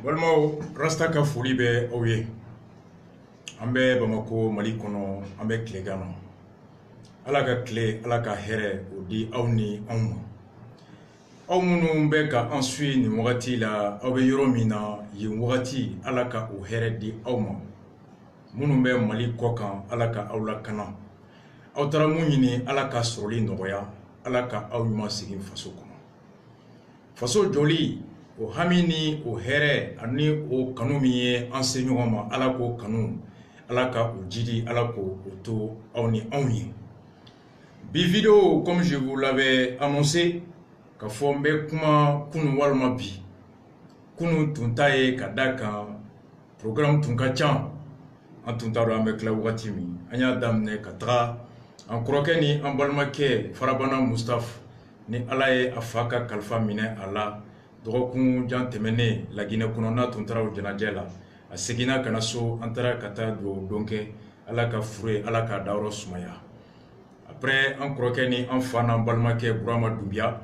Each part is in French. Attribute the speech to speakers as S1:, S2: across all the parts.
S1: Walmo rasta ka foli bɛ aw ye. An bɛ Bamako Mali kɔnɔ, an bɛ tilegan na. Ala ka tile, Ala ka hɛrɛ o di aw ni anw ma. Aw minnu bɛ ka an suit nin wagati la, aw bɛ yɔrɔ min na, yen wagati Ala ka o hɛrɛ di aw ma. Minnu bɛ Mali kɔ kan, Ala ka aw lakana. Aw taara mun ɲini, Ala ka sɔrɔli nɔgɔya, Ala ka aw ɲuman segin faso kɔnɔ. Faso jɔli, o hami ni o hɛrɛ ani o kanu min ye an se ɲɔgɔn ma, Ala k'o kanu, Ala ka o jidi, Ala k'o to aw ni anw ye. Bi vidéo, comme je vous l'avais annoncé, ka fɔ n bɛ kuma kunu walima bi. Kunu tun ta ye ka da kan programme tun ka ca. An tun t'a dɔn an bɛ tila wagati min. An y'a daminɛ ka taga an kɔrɔkɛ ni an balimakɛ Farabana Mustapha ni Ala ye a fa ka kalifa minɛ a la. Dɔgɔkun jan tɛmɛnen Laginɛ kɔnɔ n'a tun taara o jɛnajɛ la. A seginna ka na so, an taara ka taa dugawu don kɛ. Ala ka furu ye, Ala ka dayɔrɔ sumaya. Après an kɔrɔkɛ ni an fa n'an balimakɛ Burama Dunbiya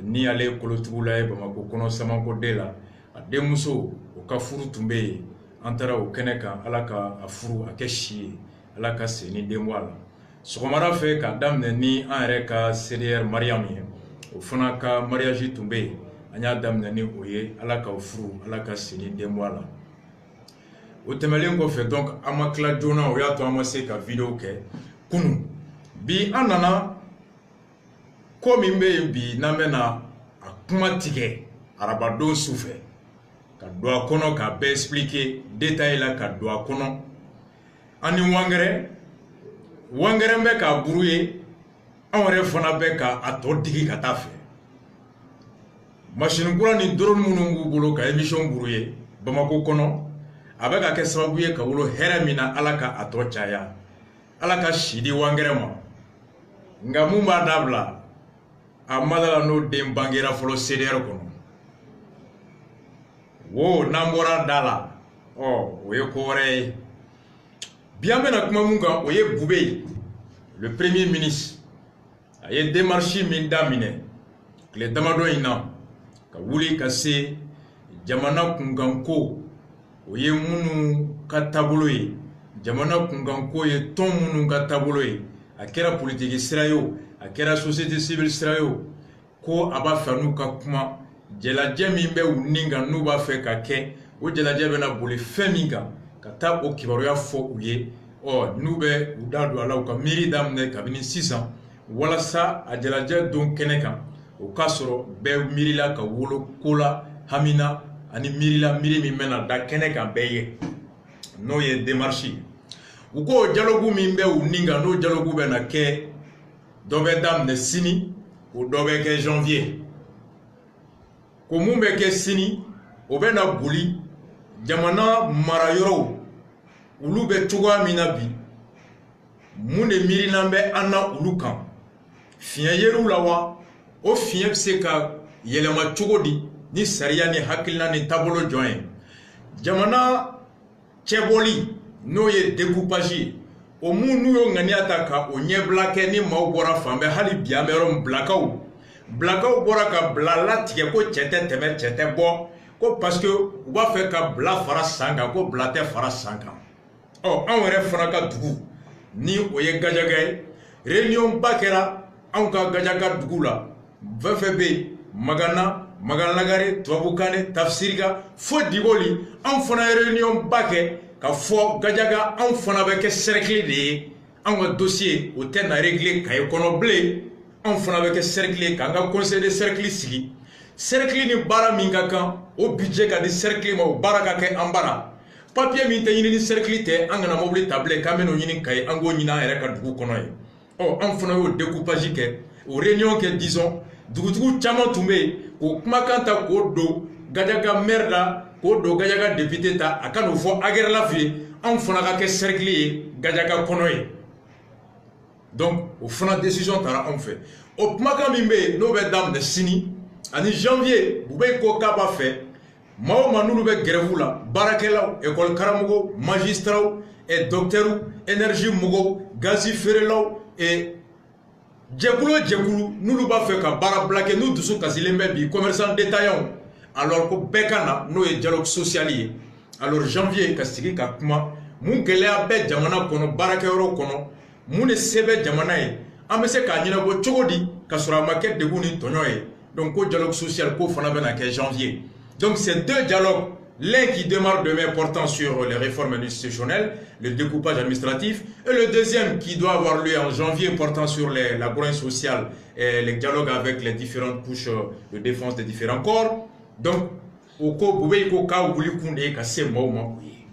S1: ni ale kolotugula ye Bamako kɔnɔ Samankoden la. A denmuso o ka furu tun bɛ yen. An taara o kɛnɛ kan, Ala ka a furu a kɛ si ye. Ala ka se ni den bɔ a la. Sɔgɔmada fɛ k'a daminɛ ni an yɛrɛ ka CDR Mariam ye. O fana ka mariage tun bɛ yen. An y'a daminɛ ni o ye. Ala ka o furu, Ala ka se ni den bɔ a la. O tɛmɛlen kɔfɛ donc an ma tila joona, o y'a to an ma se ka vidéo kɛ kunu. Bi an nana ko min bɛ yen bi n'an bɛ na a kuma tigɛ arabadon su fɛ. Ka don a kɔnɔ k'a bɛɛ expliquer détail la ka don a kɔnɔ. An ni Wangɛrɛ bɛ k'a buru ye, anw yɛrɛ fana bɛ k'a tɔ digi ka taa fɛ. Machine kura ni drone minnu b'u bolo ka émission buru ye Bamako kɔnɔ, a bɛ ka kɛ sababu ye ka wolo hɛrɛ min na, Ala ka a tɔ caya. Ala ka si di Wangɛrɛ ma. Nka mun b'a dabila, a madala n'o den bangera fɔlɔ CDR kɔnɔ. Wo n'an bɔra da la, o ye ko wɛrɛ ye. Bi an bɛna kuma mun kan, o ye Bube ye, le premier ministre. A ye démarche min daminɛ tile damadɔ in na ka wuli ka se jamana kunkanko. O ye minnu ka taabolo ye. Jamana kunkanko ye tɔn minnu ka taabolo ye. A kɛra politique sira ye o, a kɛra société civile sira ye o, ko a b'a fɛ n'u ka kuma. Jɛlajɛ min bɛ u ni kan n'u b'a fɛ ka kɛ, o jɛlajɛ bɛna boli fɛn min kan ka taa o kibaruya fɔ u ye. N'u bɛ u da don a la, u ka miiri daminɛ kabini sisan, walasa a jɛlajɛ don kɛnɛ kan, o k'a sɔrɔ bɛɛ miirila ka wolo ko la, hamina ani miirila miiri min bɛna da kɛnɛ kan bɛɛ ye. N'o ye démarche ye. U ko dialogue min bɛ u ni kan, n'o dialogue bɛna kɛ, dɔ bɛ daminɛ sini, o dɔ bɛ kɛ janvier. Ko mun bɛ kɛ sini, o bɛna boli jamana mara yɔrɔw. Olu bɛ cogoya min na bi, mun de miirinan bɛ an na olu kan. Fiɲɛ yer'u la wa? O fiɲɛ bɛ se ka yɛlɛma cogo di ni sariya ni hakilina ni taabolo jɔn ye? Jamana cɛbɔli n'o ye découpage ye, o mun n'u y'o ŋaniya ta ka o ɲɛbila kɛ ni maaw bɔra fan bɛɛ, hali bi an bɛ yɔrɔ min, Bilakaw bɔra ka bila latigɛ ko cɛ tɛ tɛmɛ, cɛ tɛ bɔ, ko parce que u b'a fɛ ka bila fara san kan, ko bila tɛ fara san kan. Anw yɛrɛ fana ka dugu ni o ye Gajaga ye, réunion ba kɛra anw ka Gajaga dugu la. Fɛn fɛn bɛ yen, Magana, Maganlagare, Tubabukane, Tafsirika, fo Diboli, anw fana ye réunion ba kɛ ka fɔ Gajaga anw fana bɛ kɛ cercle de ye. Anw ka dossier o tɛ na régler Kayi kɔnɔ bilen. Anw fana bɛ kɛ cercle ye k'an ka conseil de cercle sigi. Cercle ni baara min ka kan, o budget ka di cercle ma, o baara ka kɛ an bara. Papier min tɛ ɲini ni cercle tɛ, an kana mobili ta bilen k'an bɛ n'o ɲini Kayi, an k'o ɲini an yɛrɛ ka dugu kɔnɔ ye. Anw fana y'o découpage kɛ, o réunion kɛ disons, dugutigiw caman tun bɛ yen, k'o kumakan ta k'o don Gajaga maire la, k'o don Gajaga député ta, a ka n'o fɔ Agɛrɛla fɛ yen, anw fana ka kɛ cercle ye Gajaga kɔnɔ ye. Donc o fana décision taara anw fɛ. O kumakan min bɛ yen n'o bɛ daminɛ sini ani janvier, Bube ko k'a b'a fɛ maa o maa n'olu bɛ grève la, baarakɛlaw, école karamɔgɔw, magistrats, docteurs, énergie mɔgɔw, gazi feerelaw, jɛkulu o jɛkulu n'olu b'a fɛ ka baara bila kɛ, n'u dusu kasilen bɛ bi commerçant détaillant, alors ko bekana no ye dialogue social ye alors janvier ka sigi ka kuma mun gɛlɛya bɛ jamana kɔnɔ baarakɛyɔrɔ kɔnɔ mun de se bɛ jamana ye an bɛ se k'a ɲɛnabɔ cogo di ka sɔrɔ a ma kɛ degun ni tɔɲɔ ye donc ko dialogue social ko fana bɛna kɛ janvier donc ces deux dialogues l'un qui démarre demain portant sur les réformes institutionnelles, le découpage administratif, et le deuxième qui doit avoir lieu en janvier portant sur la gouvernance sociale et les dialogues avec les différentes couches de défense des différents corps. Donc, au ko boubé ko ka wuli kunde ka se maw ma ko ye.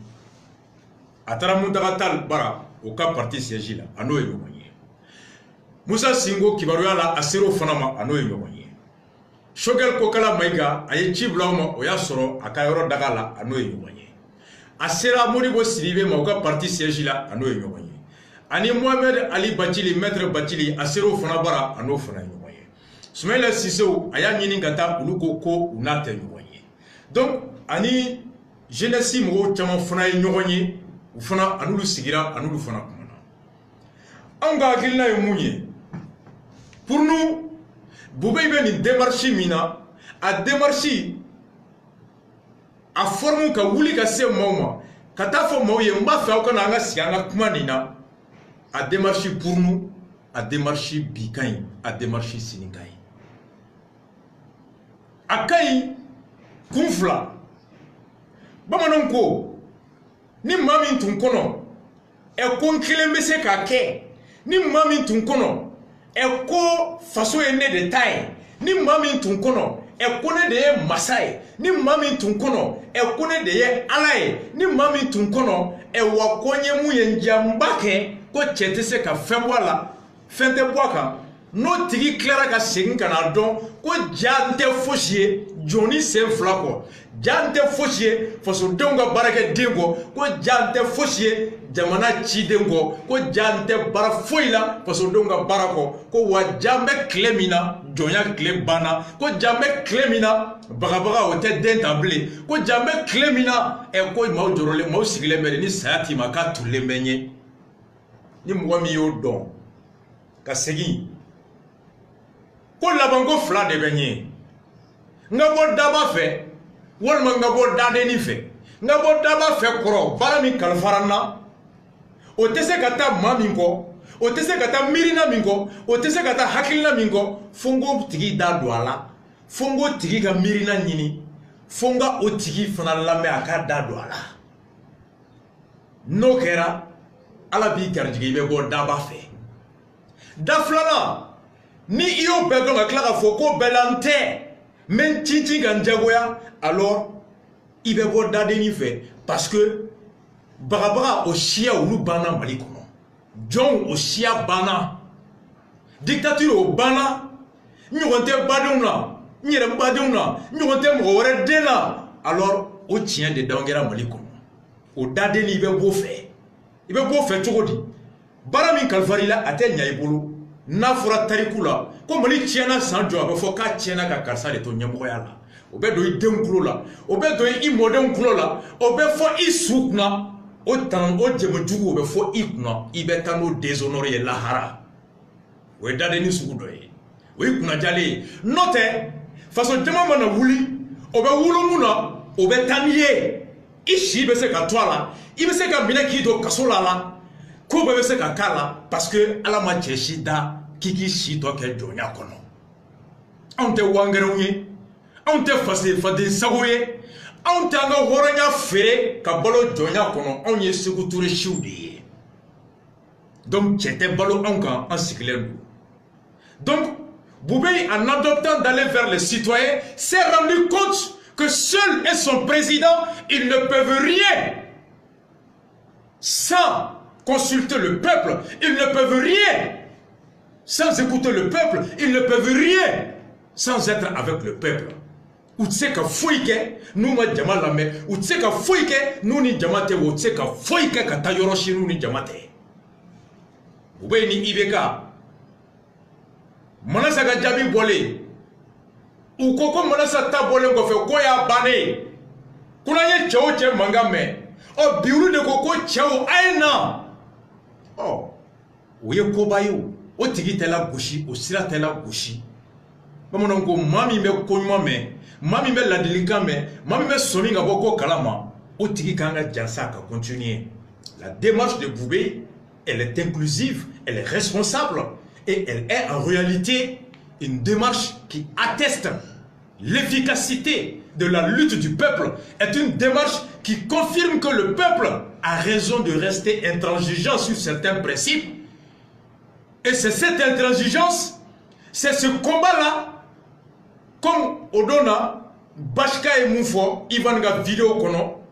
S1: Atara muntagatal bara au ka parti siège là ano ye yoye. Musa Singo kibaruya la asero fanama ano ye yoye. Shogel Kokala Maiga, aye Chiblama, oya soro, akayoro dagala, ano yoye. Asera Moribo Siribe, mauka parti siège là, ano yoye. Ani Mohamed Ali Bachili, maître Bachili, asero fanabara, ano fana yoye. Soumaïla Sissou, aya Niningata, Uluko Ko, unate yoye. Donc, Ani Genesi Mo, Chama fana yoye, ou fana, anulu sigira, anulu fana kumana. Anga Gilna yoye. Pour nous, Boubé ben une démarche mina a démarche a forme ka wuli ka se moma kata fo moye mba fa ko na nga sianga kuma nina a démarche pour nous a démarche bikai a démarche sinikai akai kunfla bamanon ko ni mami tun kono e kon kileme se ka ke ni mami tun kono eko faso ene de taille ni mami tun kono ekone de ye masai ni mami tun kono ekone de ye alaye ni mami tun kono e wakonye mu ye njambake ko chete se ka fembwala fente boaka no tigi clara ka segin kana don ko jante fosie joni se flako jante fosie faso donga barake dengo ko jante fosie jamana chidengo ko jante bara foila faso donga barako ko wajambe klemina jonya klebana ko jambe klemina bagabaga wote dentable ko jambe klemina e ko mawjorole mawsigile mere ni sayati maka tulemenye ni mwami yo don ka segi ko labango fla de benye ngabo daba fe wolma ngabo dade ni fe ngabo daba fe koro barami kalfarana o tese kata mamingo o tese kata mirina mingo o tese kata hakilina mingo fongo tigi da douala fongo tigi ka mirina nyini fonga o tigi fana lambe aka da douala no kera ala bi garjigi be go daba fe daflana ni iyo bedo nga kla ka foko belante men tinti ganjagoya alors ibe bo dade ni fe parce que barabara o shia ulu bana mali kono John o shia bana dictature o bana nyogonte baduna nyere baduna nyogonte mo wore dena alors o tien de dangera mali kono o dade ni ibe bo fe chogodi bara min kalfarila ate nyaibulu n'a fɔra tariku la ko mali tiɲɛna san jɔ a bɛ fɔ k'a tiɲɛna ka karisa de to ɲɛmɔgɔya la o bɛ don i denw tulo la o bɛ don i mɔdenw tulo la o bɛ fɔ i su kunna o jɛmɛjugu o bɛ fɔ i kunna i bɛ taa n'o déshonoré ye lahara o ye dadenni sugu dɔ ye o ye kunnajalen ye n'o tɛ faso jama mana wuli o bɛ wolo mun na o bɛ taa n'i ye i si bɛ se ka to a la i bɛ se ka minɛ k'i to kaso la ko bɛɛ bɛ se ka k'a la parce que ala ma cɛ si da kiki si tɔ kɛ jɔnya kɔnɔ anw tɛ wangɛrɛw ye anw tɛ faden sago ye anw tɛ an ka hɔrɔnya feere ka balo jɔnya kɔnɔ anw ye Sékou Touré siw de ye donc cɛ tɛ balo anw kan an sigilen don donc Boubé en adoptant d'aller vers les citoyens s'est rendu compte que seul et son président ils ne peuvent rien sans consulter le peuple, ils ne peuvent rien sans écouter le peuple, ils ne peuvent rien sans être avec le peuple. Ou tu sais que fouike, nous ma djamala ou tu sais que fouike, nous ni djamate, ou tu sais que fouike kata yoroshi nous ni djamate. Boubé ni ibeka. Manasa ga jabi bolé. Ou koko manasa ta bolé ko fe koya bané. Kuna ye chao che mangame. O biuru de koko chao aina. Oh, oye kobayo, o tigi tela gushi, o sira tela gushi. Bamanan ko mami me konyuma me, Mami me la délicat mais mami me somi nga boko kalama o tigi kanga jansa ka continuer. La démarche de Boubé, elle est inclusive, elle est responsable et elle est en réalité une démarche qui atteste l'efficacité de la lutte du peuple, est une démarche qui confirme que le peuple a raison de rester intransigeant sur certains principes. Et c'est cette intransigeance, c'est ce combat-là, comme Odona, Bashka et Moufo, Ivanga vidéo kono,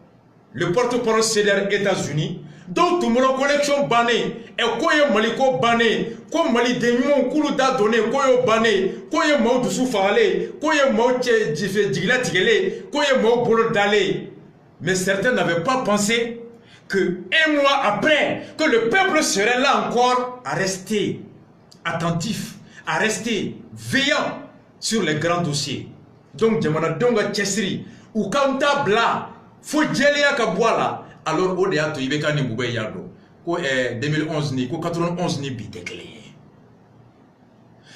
S1: le porte-parole CDR États-Unis, donc tout le monde collection banné, et koye maliko banné, comme mali denyon kulu da donné, koye banné, koye mau dusu fale, koye mau digla tigele, koye mau bolo dale. Mais certains n'avaient pas pensé que un mois après, que le peuple serait là encore à rester attentif, à rester veillant sur les grands dossiers. Donc, Djamana Donga Tchesri, ou Kanta Bla, faut Djelia Kabwala, alors Odeato Ibeka ni Boubé Yado, ko 2011 ni, ko 91 ni bitekle.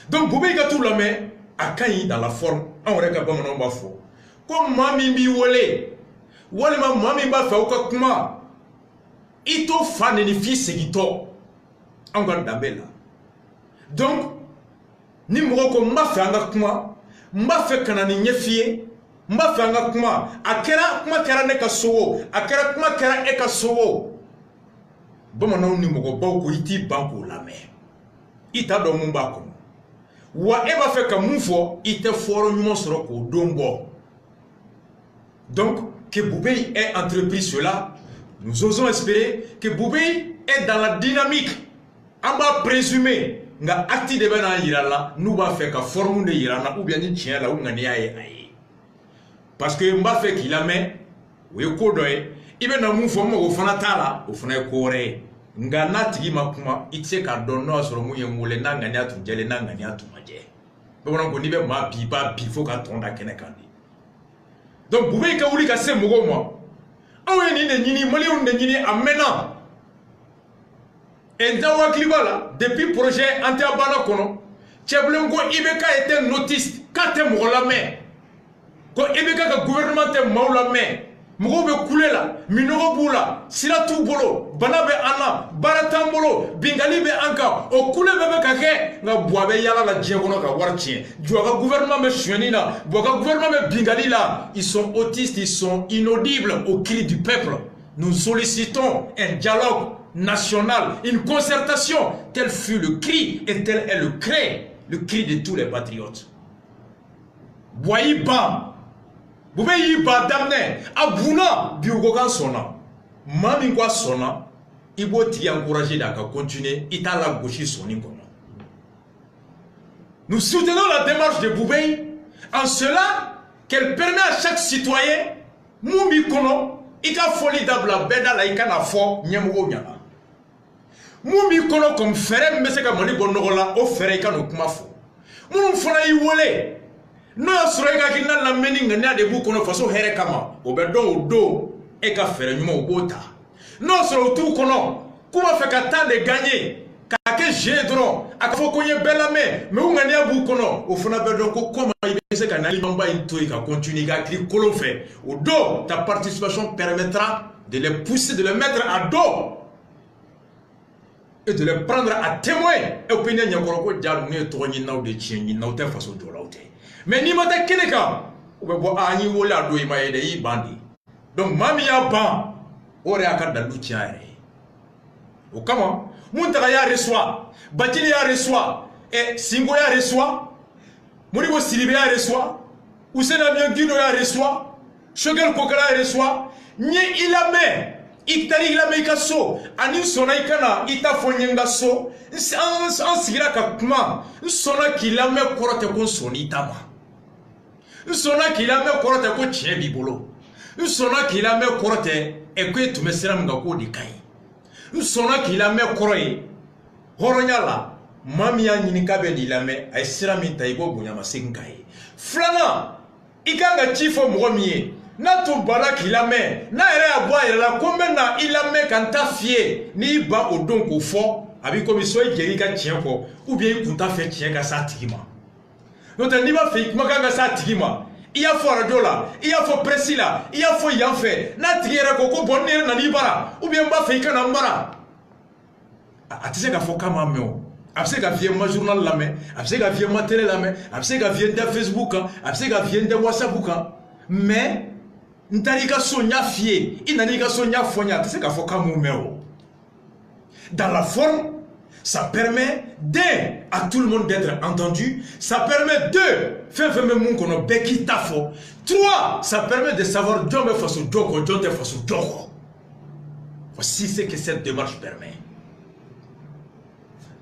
S1: Donc, Boubé Gatou la main, a Kayi dans la forme, en regardant mon nom faux. Comme Mami Biwole, Walima Mami Bafa Okakuma, Ito Faneni fils Segito, en Gandabella. Donc, ni moko m'a fait un akuma, m'a fait kanani nyefie, m'a fait un akuma, akera kuma kera neka sowo, akera kuma kera eka sowo. Bon maintenant ni moko boko iti banko la mer. Ita do mumbako. Wa eba fait ka mufo ite foro nyumo soro ko dombo. Donc que Boubé ait entrepris cela, nous osons espérer que Boubé est dans la dynamique. On va présumer nga acte de bena yirala nous va faire ka forme de yirana ou bien ni tien la ou ngani aye. Parce que mba fait qu'il a met we ko doy ibe na mu fo mo fana tala o fana ko re nga natigi makuma itse ka donno soro mu yemule na ngani atu jele na ngani atu maje bo na ko ni be ma bi ba bi fo ka tonda kene kandi. Donc Boubé ka wuli ka se mogo mo awe ni ne nyini mali on ne nyini amena. Et dans Waklibala, depuis le projet Antiabana Kono, Tcheblengo Ibeka était notice, quand tu es la main, quand Ibeka le gouvernement est mort la main, Mourobe Koulela, Minoro Boula, Siratou Bolo, Banabe Anna, Baratambolo, Bingali Be Anka, O Koule Bebe Kake, na Boabe Yala la Djegono ka Wartien, Djoga gouvernement me Chuenina, Boga gouvernement me Bingali là, ils sont autistes, ils sont inaudibles au cri du peuple. Nous sollicitons un dialogue national, une concertation, tel fut le cri et tel est le cri de tous les patriotes. Boyiba, Boubéyiba damné, Abouna, Biugogan sona, Mamingwa sona, Ibo t'y encourager à continuer, Ita la gauche soni comme. Nous soutenons la démarche de Boubé en cela qu'elle permet à chaque citoyen, Moumi Kono, Ika folie d'abla beda la ika na fo nyemugo nyana. Mumi kono comme ferem meseka mani bonogola o fere ika no kuma fo. Munu fona yi wole. No asro ika kinna la meni ngania de bu kono faso here kama. Obedo odo eka fere nyuma obota. No asro tu kono kuma feka tande gagner. Kake jedron akafo konye belame me ungania bu kono o fona bedo ko koma ibese kanali mamba into ika continue ga kri kolo fait. Odo ta participation permettra de les pousser, de les mettre à dos et de les prendre à témoin. Et opinion nyakoroko dialu ne to nyi naw de chien nyi naw te faso do lawte. Mais ni mata keneka o be bo anyi wola do ima yede yi bandi. Donc mami ya ban ore akada lu tiare. O kama Muntaka ya reçoit, Batili ya reçoit, et Singo ya reçoit, Moribo Silibe ya reçoit, Ousena Bianguino ya reçoit, Shogel Kokala ya reçoit, Nye ilame, Iktari ilame ikaso, Ani sona ikana, Ita fonyenga so, en sigira kakuma, Sona kilame korote kon sonitama, Sona kilame korote kon chien bibolo, Sona kilame korote, Ekwe tumesera mgako di kai. Sona kilame koroye horonyala mami ya nyinika be dilame ay sirami taibo bunyama senkai flana ikanga chifo mwomie na tumbala kilame na ere abwa ere la komena ilame kanta fie ni ba odonko fo abi komiso igerika tienko ou bien kunta fe tienka sa tigima nota ni ba fe kuma kanga sa tigima il y a fort radio là, il y a fort précis là, il y a fort yan fait. Na tigere koko bonne na ni bara ou bien ba fait kana bara. Atise ka fo kama meo. Abse ka vie ma journal la mais, abse ka vie ma télé la mais, abse ka vie de Facebook, abse ka vie de WhatsApp mais ntari ka sonya fie, inani ka sonya fonya, atise ka fo kama meo. Dans la forme, ça permet à tout le monde d'être entendu. Ça permet faire mon kono beki tafo. 3, ça permet de savoir Dieu me fasse doko, Dieu te fasse doko. Voici ce que cette démarche permet.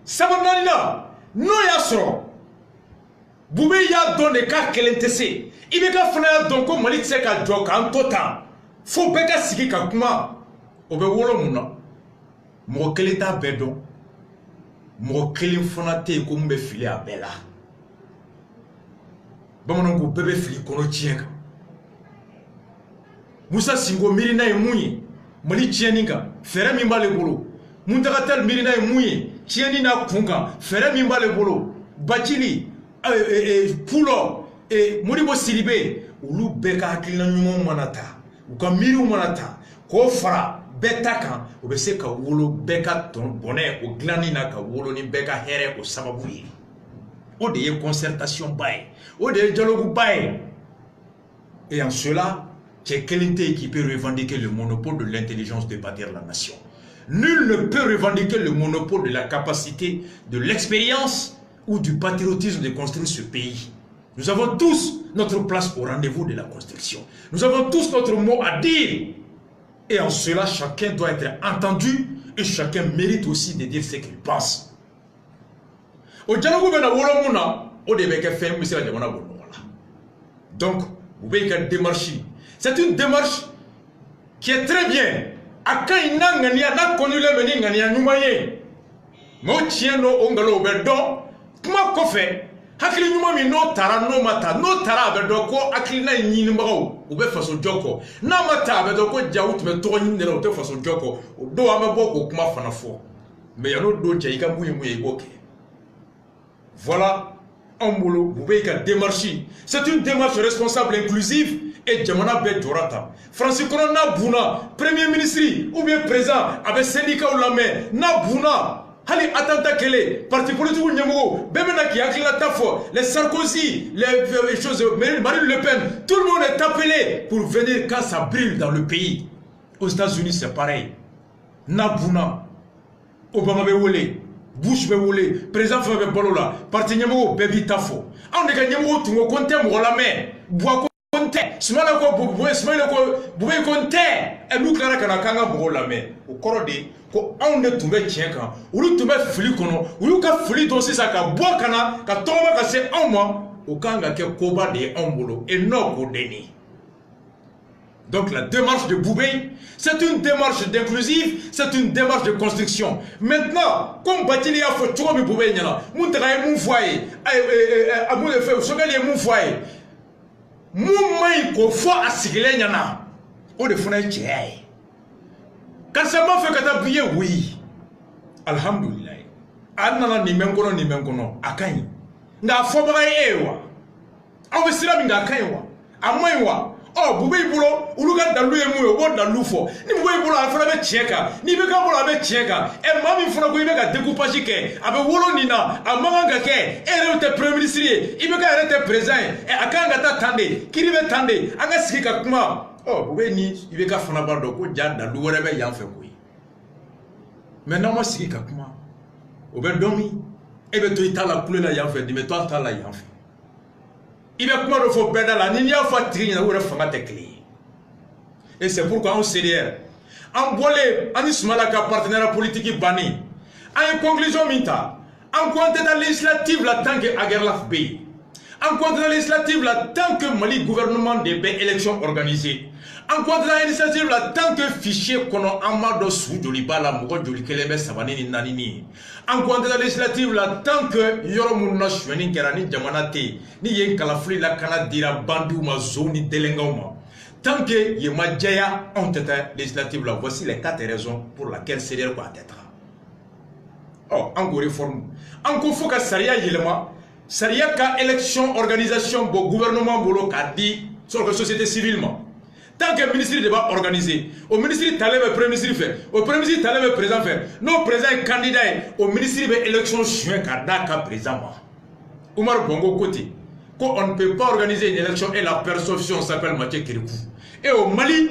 S1: Sabanalina, no yasro. Boubé ya donné ka kelentese. Ibeka fana donko malik se ka joka en tota. Fo beka siki ka kuma. Obe wolo muna. Mo keleta bedon. Mo kelin fana te ko mbe fili a bela. Bamanan ko bebe fili kono tienka. Musa Singo mirina e munyi. Mali tieninga. Fere mi mbale bolo. Muntakatel mirina e munyi. Tienina kunga. Fere mi mbale bolo. Bachili. Pulo. Moribo Siribe. Ulu beka hakilina nyumo manata. Uka miri manata. Ko fara. Beta kan o be se ka wolo beka ton bonnet o glani na ka wolo ni beka here o sababu yi o de ye concertation baye o de ye dialogue baye et en cela c'est quelqu'un qui peut revendiquer le monopole de l'intelligence de bâtir la nation. Nul ne peut revendiquer le monopole de la capacité, de l'expérience ou du patriotisme de construire ce pays. Nous avons tous notre place au rendez-vous de la construction. Nous avons tous notre mot à dire. Et en cela, chacun doit être entendu et chacun mérite aussi de dire ce qu'il pense. Donc, vous voyez qu'une démarche, c'est une démarche qui est très bien. Mais hakili nyuma mi no tara no mata no tara be do ko akili na nyini mbago ube faso joko na mata be do ko jawut me to nyini na o faso joko do ame boko kuma fana fo mais yano do jey ka muyi boke. Voilà un boulot vous voyez que démarche c'est une démarche responsable inclusive et jamana be dorata Francis Corona Buna premier ministre ou bien président avec syndicat ou la main na Buna Hali attentat kele, parti politique ou nyamou, bemena qui a la tafo, les Sarkozy, les choses, Marine Le Pen, tout le monde est appelé pour venir quand ça brille dans le pays. Aux États-Unis, c'est pareil. Nabuna, Obama be wole, Bush be wole, président Fabien Bolola, parti nyamou, bebi tafo. On est gagné nyamou, tu me comptes, moi la main, bois compte, smala ko bouboué, smala ko boubé compte, et nous clara kanakanga bourreau la main. Au corrodé. Ko on ne tombé tien kan ulu tombé fili kono ulu ka fili don sisa ka bo kana ka toba ka se en moi o kanga ke koba de en bolo et non ko deni. Donc la démarche de Boubé, c'est une démarche d'inclusive, c'est une démarche de construction. Maintenant, comme Batili a fait tout le Boubé nyala, muntaka mon foyer, amu le fait sogali mon foyer. Mon mai ko fo asigile nyana. O de fona tchai. Quand ça m'a fait que oui, alhamdulillah. Anna ni menkono akanyi. Nga foba ewa. Awe sila minga akanywa. Amwewa. Oh, Boubé bulo, uluga dalu emu yo dalu fo. Ni Boubé bulo afala be cheka. Ni be ka bulo abe cheka. E mami fona ko ibe ka découpage ke. Abe wolo nina, amanga ke. E te premier ministre, ibe ka te président. E akanga ta tande, kiribe tande, anga sikika kuma. Oh, Boubé ni ibe ka fana bardo ko janda lu wore be yan fe koyi. Maintenant moi siki ka kuma. Obe domi ebe to itala kule la yan fe di me to atala yan fe. Ibe kuma do fo beda la ni ya fa tri na wore fanga te clé. Et c'est pourquoi on CDR en bolé ani smala ka partenaire politique bani. En conclusion minta, en compte dans législative la tant que Agerlaf B. En compte dans législative la tant que Mali gouvernement des élections organisées. En compte dans l'initiative la tant que fichier kono amado sou joli bala mogo joli kelebe sabani ni nanini. En compte dans législative la tant que yoromunna shweni kerani jamanate ni yen kalafli la kana dira bandu ma zone delengoma. Tant que yema jaya en tête législative la voici les 4 raisons pour laquelle c'est quoi être. Oh, en go réforme. En go foka saria yelema Sariya ka élection organisation bo gouvernement bolo ka di sur la société civile. Tant que le ministre de va organiser, au ministre talé le premier ministre fait, au premier ministre talé le président fait, nos présidents et candidats au ministre de l'élection juin ka président. Oumar Bongo côté, on ne peut pas organiser une élection et la personne s'appelle Mathieu Kirikou. Et au Mali,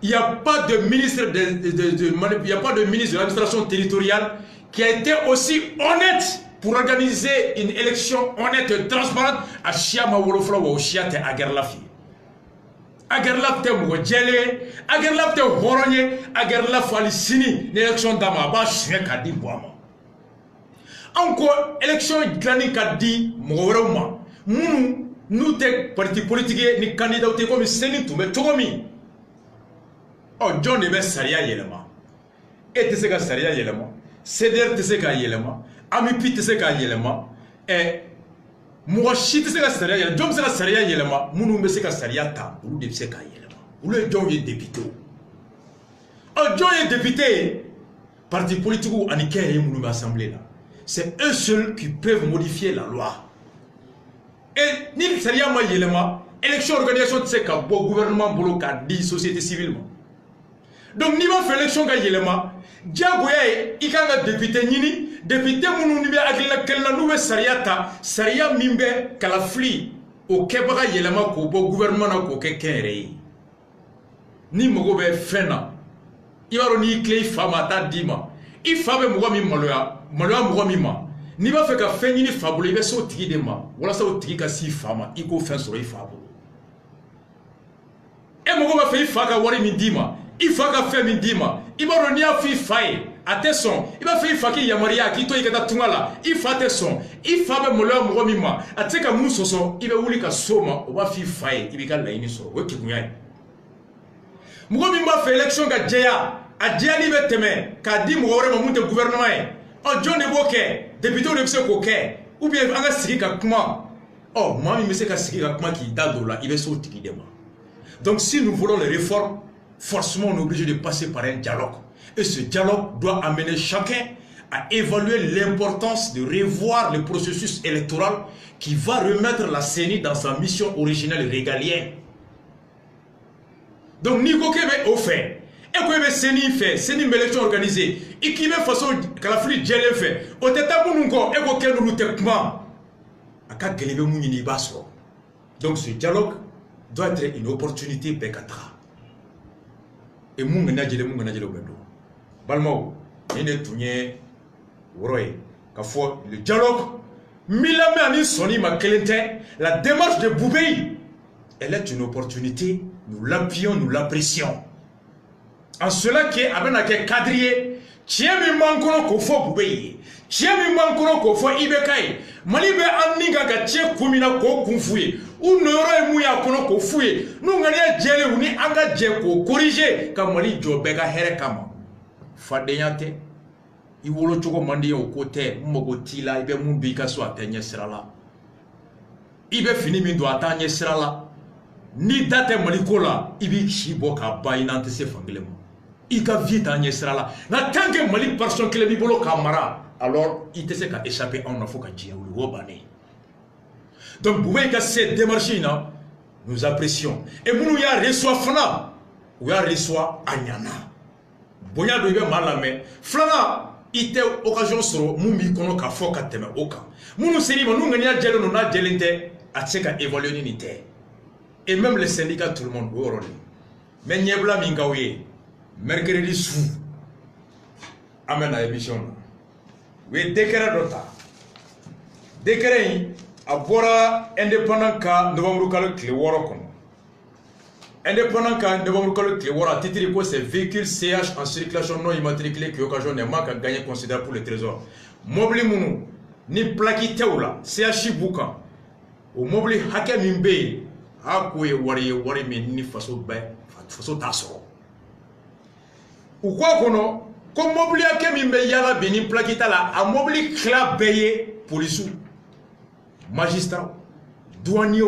S1: il n'y a pas de ministre il y a pas de ministre de l'administration territoriale qui a été aussi honnête pour organiser une élection honnête et transparente à Chiama Wolofla ou au Chiate Agerlafi. Agerlaf te Mouadjele, Agerlaf te Horonye, Agerlaf Alisini, l'élection d'Amaba, Chien Kadi Boama. Encore, élection Glani Kadi Mourouma. Nous, te parti politique, ni candidat comme Seni Toumé Togomi. Oh, John Ebe Saria Yelema. Et Teseka Saria Yelema. Seder Teseka Yelema. Amipi Teseka Yelema. Et moi, si Teseka Saria Yelema. John Teseka Saria Yelema. Mounou Meseka Saria Ta. Ou de Teseka Yelema. Ou le John est député. Oh, John est député. Parti politique ou Anike et Mounou Assemblée là. C'est eux seuls qui peuvent modifier la loi. Et ni Saria Ma Yelema. Élection organisation de ce gouvernement bolo ka di société civile. Donc, ni va faire l'élection à Yelema, Diagoye, il y a un député Nini, député Mounounibe, Agla nouvelle Sariata, Saria Mimbe, Kalafli, au Kebra Yelema, au gouvernement, au Kekere. Ni Mogobe Fena, il va ni clé Famata Dima, il fabe Mouami Maloa, Maloa Mouamima, ni va faire qu'à Fenini Fabule, il va sauter de ma, voilà ça au Tika si Fama, il faut faire sur les Fabule. Et Mogoba fait Faka Wari Mindima. Il faut faire Mindima. Il va revenir à Fifaï. Attention. Il va faire Faki Yamaria. Qui toi il est Tungala. Il faut attention. Il faut faire Mola Mouamima. Ateka Moussoso. Il va oublier que Soma. On va Fifaï. Il va la iniso. Oui, qui mouille. Mouamima fait élection à Djea. À Djea libre teme. Kadi Mouare Mamoun de gouvernement. Oh, John Neboke. Député de M. Koke. Ou bien Anga Sirika Kuma. Oh, moi, il me sait qu'à Sirika Kuma qui est dans là. Il va sauter qui démarre. Donc, si nous voulons les réformes, forcément, on est obligé de passer par un dialogue. Et ce dialogue doit amener chacun à évaluer l'importance de revoir le processus électoral qui va remettre la CENI dans sa mission originelle régalienne. Donc, Nico Kebe au fait, et que CENI fait, CENI élection organisée, et qui met façon que la flûte gèle fait, au teta Mounungo, et que nous techniquement, à quatre Gelebe Mounini Basso. Donc, ce dialogue doit être une opportunité Bekatra. Et Moungana Jele Bendo. Balmao, il est tourné, le dialogue, Milame Soni Makelente, la démarche de Boubei, elle est une opportunité, nous l'appuyons, nous l'apprécions. En cela qui est avec quadrillé, tiens, mi manquons qu'on faut Boubei, tiens, mi manquons qu'on faut Ibekai, Malibe Aniga Gatia Kumina Ko Kunfouye. Ou n'aurait mouillé à Kono Fouye. Nous n'avons pas ou ni anga djeko corriger comme Mali Jobega Herekama. Fadeyate. Il voulait tout commander au côté. Mogotila, il veut Mumbika soit atteigné Srala. Il veut finir min doit atteigner Srala. Ni date Malikola, il veut Chiboka Bainante se famille. Il a vite atteigné Srala. Na tant que Mali personne qui le bibolo Kamara, alors il te sait qu'à échapper en Afrique ou Wobane. Donc, vous voyez que cette démarche, nous apprécions. Et nous, il y a reçoit Fana, ou il y a reçoit Anyana. Boya de Malame, Flana, il était occasion sur Mumbi Kono Kafo Kateme Oka. Nous, c'est nous, nous, avons gélé, nous, avons gélé, à ce qu'à évaluer l'unité. Et même les syndicats, tout le monde, vous avez mais Niebla Mingaouye, mercredi sous, amène à l'émission. Oui, décret d'Ota. Décret, Abora indépendant ka novembre kalo kile woro kono. Indépendant ka novembre kalo kile woro à titre que ces véhicules CH en circulation non immatriculés qui occasionnent un manque à gagner considérable pour le trésor. Mobili munu ni plaki teula CH bukan. O mobili hake mimbe akwe wari me ni faso taso. Ou quoi kono comme mobili hake mimbe yala beni plaki tala a mobili kla beye police. Magistrat, douanier,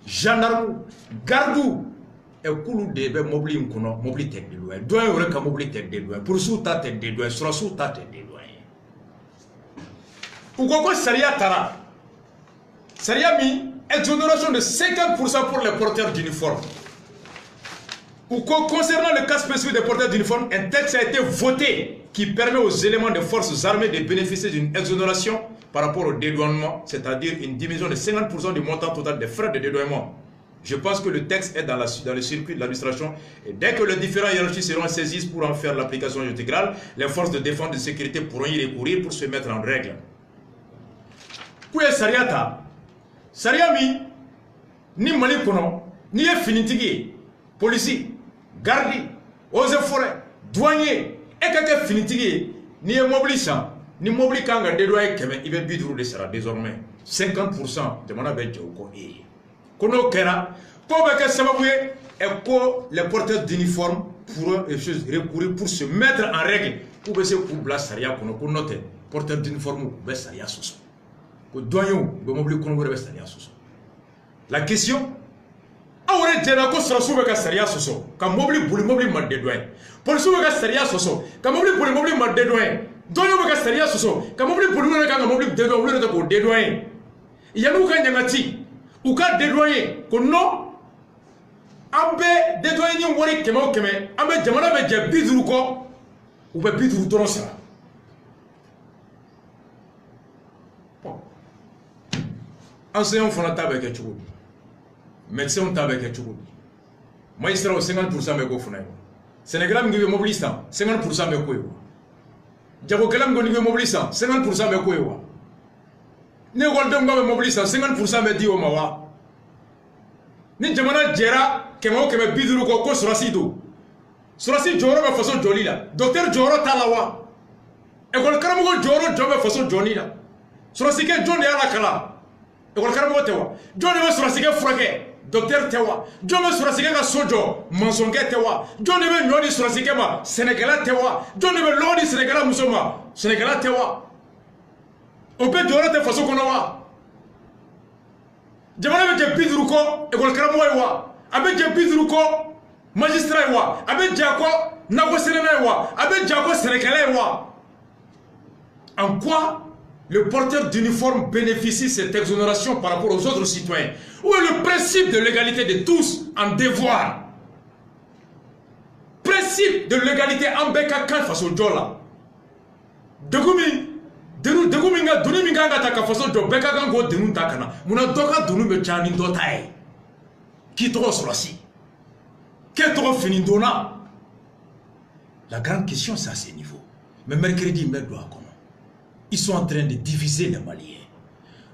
S1: gendarme, gardou, et koulou de mobili mkono, mobili tête de loin. Douanier aurait qu'à mobili tête de loin. Pour sous ta tête de loin, sur sous ta tête de loin. Pourquoi Saria Tara? Sariya mi exonération de 50% pour les porteurs d'uniformes. Ou concernant le cas spécifique des porteurs d'uniformes, un texte a été voté qui permet aux éléments des forces armées de bénéficier d'une exonération par rapport au dédouanement, c'est-à-dire une diminution de 50% du montant total des frais de dédouanement. Je pense que le texte est dans le circuit de l'administration et dès que les différents hiérarchies seront saisies pour en faire l'application intégrale, les forces de défense et de sécurité pourront y recourir pour se mettre en règle. Où est Sariata? Sariami, ni Mali Kono, ni finitigi, policier, garde, eaux et forêts, douanier, et quelqu'un finitigi, ni mobilisant, ni mobilisant, il va bidrou de sera désormais 50% de mon abeille au Koné. Kono Kera, pour que ça et pour les porteurs d'uniforme pour recourir pour se mettre en règle. Pour que pour blas Saria Kono, pour noter, porteurs d'uniforme, pour Saria Soso. Pour douanier, pour mobile Kono, pour Saria Soso. La question, ahora jena ko sarasu be ka sariya soso ka mobili mal de douane police be ka sariya soso ka mobili mal de douane donyo be ka sariya soso ka mobili ka mobili de douane ko de douane yanu ka nyangati u ka de douane ko no ambe de douane ni wori kemo keme ambe jamana be je biduru ko u be biduru toro sara enseignant fona tabe ke chugo médecin tabe ke chugo magistrat 50% me go fona Sénégal ngi mobilista 50% me ko yo jago kalam go ngi mobilista 50% me ko yo ne gol dem go mobilista 50% me diwo mawa ni jamana jera kemo keme biduru ko surasi joro be façon joli la docteur joro talawa école karamo joro jobe façon joni la surasi ke joni ala kala école karamo tewa joni be surasi ke frake docteur tewa joni be surasi ke ka sojo mensonge tewa joni be nyoni surasi ke ma sénégalais tewa joni be lodi sénégalais musoma sénégalais tewa on peut joro te façon kono wa jamana be je biduru ko école karamo wa abe je biduru ko magistrat wa abe jako nago sénégalais wa abe jako sénégalais wa. En quoi le porteur d'uniforme bénéficie de cette exonération par rapport aux autres citoyens? Où est le principe de l'égalité de tous en devoir? Principe de l'égalité en beka kan façon jola. Degumi nga duni minga nga ta ka façon jo beka kan go denu takana. Muna doka dunu me chani dotai. Qui trop solasi? Qui trop fini dona? La grande question c'est à ce niveau. Mais mercredi me doit comment? Ils sont en train de diviser les Maliens.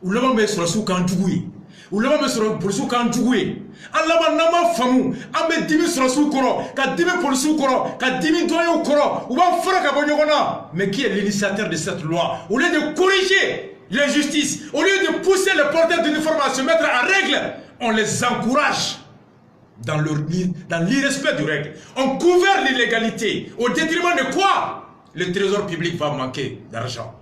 S1: Ou l'avons mis sur le souk en Djougoui. Ou l'avons mis sur le souk en Djougoui. Allah nama famu. Ambe dimi sur le souk koro. Ka dimi pour le souk koro. Ka dimi doyo koro. Ou va faire kabonyogona. Mais qui est l'initiateur de cette loi? Au lieu de corriger l'injustice, au lieu de pousser les porteurs d'uniforme à se mettre en règle, on les encourage dans l'irrespect du règle. On couvre l'illégalité. Au détriment de quoi? Le trésor public va manquer d'argent.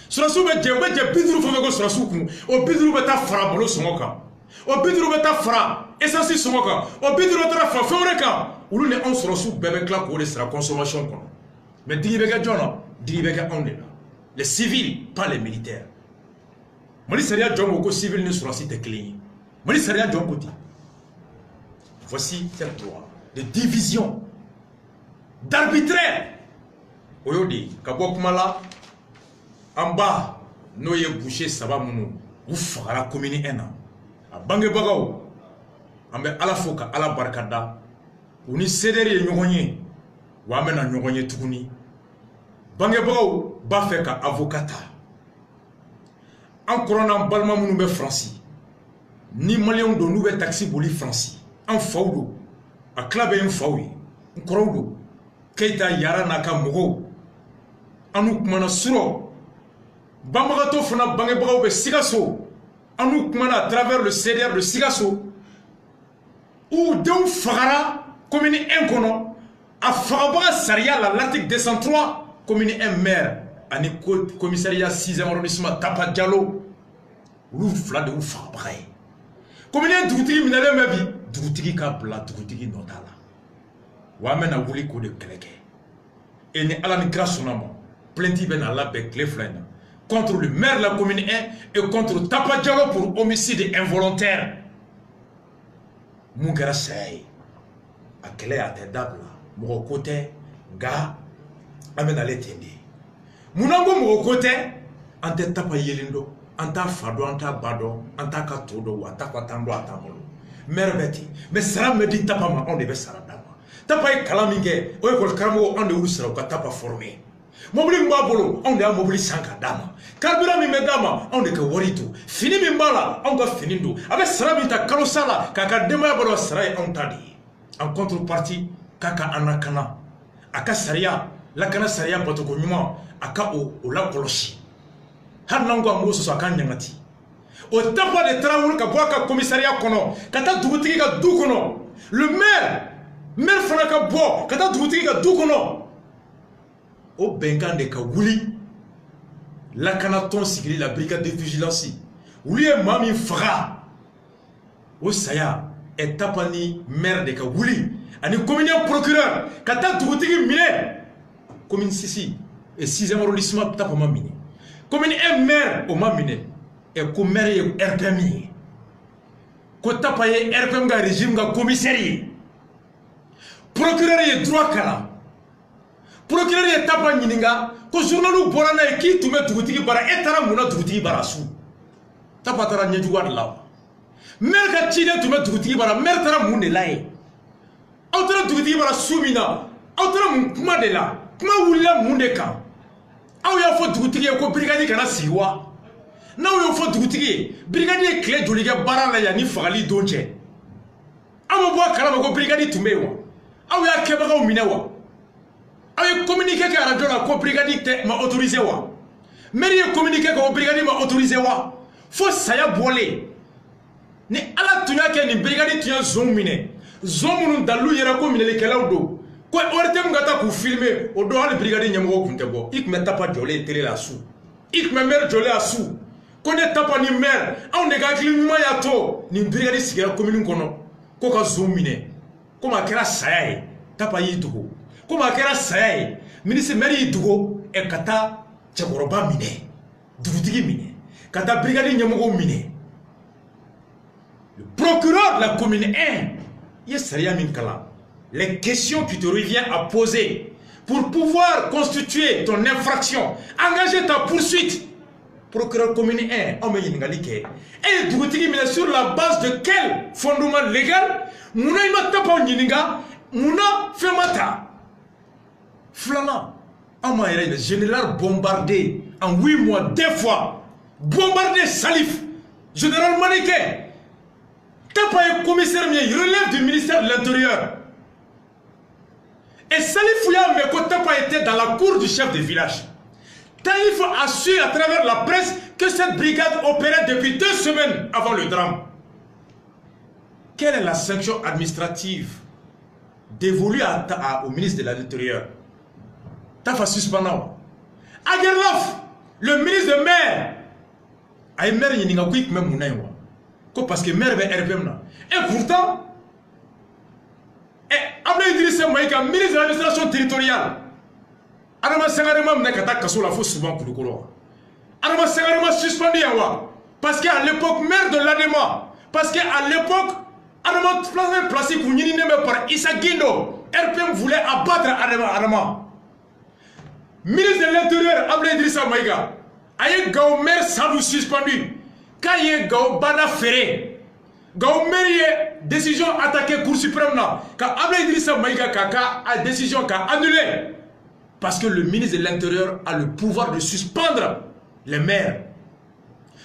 S1: Surasu be je biduru fo go surasu kun o biduru be ta fara bolo songoka o biduru be ta fara essence songoka o biduru ta fa fewreka ulu ne on surasu bebe kla ko de sera consommation kono mais digi be ga jono digi be ga onde les civils pas les militaires mali seria jongo ko civil ne surasi te clean mali seria jongo ti voici cette loi de division d'arbitraire oyodi kabo kumala Amba, no ye boucher saba munu ou fara commune ena a bange bagaw ambe ala foka ala barkada uni sedere ye nyogonye wa mena nyogonye tukuni bange bagaw ba feka avocata en corona balma munu be franci ni malien do nou be taxi boli franci en fawdo a klabe en fawi en korowdo keita yara naka mogo anu kumana suro Bamagato fana bangebagaw be Sigasso anu kumana à travers le CDR de Sigasso où deux fagara commune 1 kono a fagabaga saria l'article 203 commune 1 maire ani commissariat 6e arrondissement Tapa Diallo lu fla de fagabaga commune dugutigi minale mebi dugutigi ka bla dugutigi notala wa mena wuli ko de keleke et ni ala ni grâce sonama plainte ben ala be clé flena contre le maire de la commune 1 et contre Tapa Diallo pour homicide involontaire. Mungara Saï, à quel est attendable, mon côté, gars, amène à l'étendre. Mounango, mon côté, en tête Tapa Yelindo, en ta fado, en ta bado, en ta katodo, ou en ta patando, en ta molo. Mère Betty, mais ça me dit Tapa, on devait s'arrêter. Tapa est calamingé, ou est-ce que on de où sera ou Tapa formé. Mobili mbabolo, on est à mobili sanka dama. Karbura mi medama, on est que warito. Fini mi mbala, on va finindo. Avec Sarabita Kalosala, kaka dema bolo saray on tadi. En contrepartie, kaka anakana. Aka saria, la kana saria batokonyuma, aka o la koloshi. Hanango amoso so aka nyangati. O tapa de Traoré ka boaka commissariat kono, kata dugutiki ka du kono. Le maire fana ka bo, kata dugutiki ka du kono. Au Bengan de Kawouli, la Canaton sigli la brigade de vigilance. Ouli et Mami Fra. Au Saya, et Tapani, maire de Kawouli. Ani communien procureur, Kata Toutigi Mine. Commune Sissi, et 6e arrondissement Tapama Mine. Commune un maire au Mamine. Et comme maire RPMI. Kotapaye RPM ga régime ga commissariat. Procureur est droit kala. Procureur est Tapa Nininga, que journalou Borana et qui tout met Toutigi bara et Tara Mouna Toutigi barasu. Tapatara Nyadouad là. Merga Chine tout met Toutigi bara, Mertara Mounelae. Autre Toutigi bara Soumina, autre Mouma de là, Kuma Willa Moundeka. Ah, il y a faux Toutigi et Brigadier Kana Siwa. Non, il y a faux Toutigi, Brigadier Clé Joliga Barana Yani Fali Donche. Ah, mon bois Kalama Brigadier Tumewa. Ah, il y a Kebara ou Minewa. Avec communiqué que la radio la brigadier m'a autorisé wa. Mais il communiqué que la brigadier m'a autorisé wa. Faut ça y a bolé. Ni ala tunya ke ni brigadier tunya zomine. Zomunu dalu yera ko minele kala do. Ko orte mgata ku filmer o do hal brigadier nyamo kunte bo. Ik me tapa jolé télé la sou. Ik me mer jolé a sou. Ko ne tapa ni mer. On ne ga klima ya to. Ni brigadier sigera commune kono. Ko ka zomine. Ko ma kera saye. Tapa yidugo. Comme à quel âge, ministre Mary Dougo et Kata Tchakoroba Mine, Doutigi Mine, Kata Brigadier Nyamogo Mine. Le procureur de la commune 1, Yessaria Minkala, les questions qui te reviennent à poser pour pouvoir constituer ton infraction, engager ta poursuite. Procureur commune 1, on et Doutigi Mine sur la base de quel fondement légal, Mouna Imata Nininga, Mouna Femata. Flana, le général bombardé en 8 mois, 2 fois, bombardé Salif, général Maniké, Tapa est commissaire, il relève du ministère de l'Intérieur. Et Salif Fouya Meko Tapa était dans la cour du chef de village. Taïf a su à travers la presse que cette brigade opérait depuis 2 semaines avant le drame. Quelle est la sanction administrative dévolue au ministre de l'Intérieur? Tafa suspendant. Agerlof, le ministre de maire, a une maire qui n'a pas même mon parce que maire est RPM. Et pourtant, Abdel Idrissa Maïka, ministre de l'administration territoriale, Adama Sangarema Mnekata Kasola faut souvent pour le couloir. Adama Sangarema suspendu parce qu'à l'époque, maire de l'ADEMA, parce qu'à l'époque, Adama placé pour Nini par Issa Guindo, RPM voulait abattre Adama. Ministre de l'Intérieur, Abdel Idrissa Maïga, aye Gao maire Sadou suspendu, Kaye Gao Bada Ferré, Gao maire décision attaquée Cour suprême, quand Abdel Idrissa Maïga a décision annulée, parce que le ministre de l'Intérieur a le pouvoir de suspendre les maires.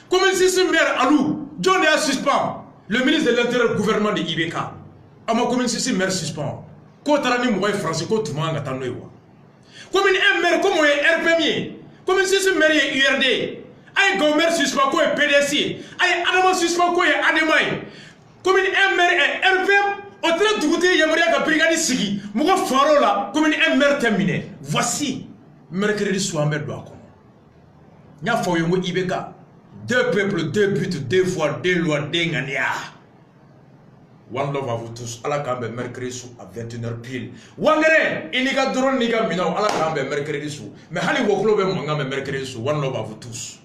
S1: Comme si ce maire Alou, John a suspend le ministre de l'Intérieur, gouvernement de IBK. Ama comme si ce maire suspend. Kotarani Mouay français, Kotouma Gatanoua. Comme un maire comme RPM, comme si ce maire est URD, aïe Gomer suspend quoi PDC, aïe Adama suspend quoi Ademaï, comme un maire est RPM, au train de goûter Yamaria ka brigade Sigi, Mouga Faro là, comme un maire terminé. Voici, mercredi soir, maire doit comme. Nya Foyongo Ibeka, 2 peuples, 2 buts, 2 voix, 2 lois, 2 ngania. One love à vous tous. Allah kambe mercredi sous à 21h pile. Wangere, inika drone nika minao. Allah kambe mercredi sous. Mais hali woklo be manga mercredi sous. One love à vous tous.